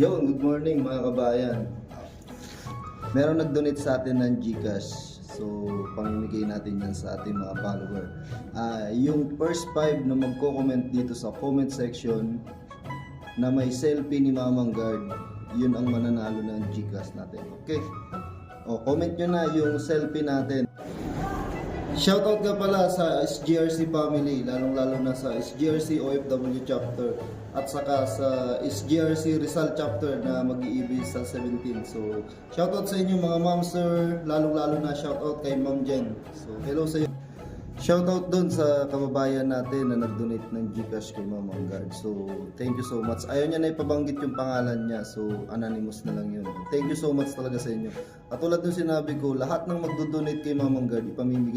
Yo, good morning mga kabayan. Meron nag-donate sa atin ng GCash. So, pamimigay natin yan sa ating mga follower. Yung first 5 na magko-comment dito sa comment section na may selfie ni Mamang Guard, yun ang mananalo ng GCash natin. Okay? O, comment nyo na yung selfie natin. Shoutout nga pala sa SGRC family, lalong-lalo na sa SGRC OFW chapter at saka sa SGRC Rizal chapter na mag-iibig sa 17. So, shoutout sa inyo mga ma'am sir, lalong-lalo na shoutout kay Ma'am Jen. So, hello sa iyo. Shoutout doon sa kababayan natin na nag-donate ng GCash kay Mamang Guard. So, thank you so much. Ayaw niya na ipabanggit yung pangalan niya. So, anonymous na lang yun. Thank you so much talaga sa inyo. At tulad ng sinabi ko, lahat ng magdo-donate kay Mamang Guard, ipamimigay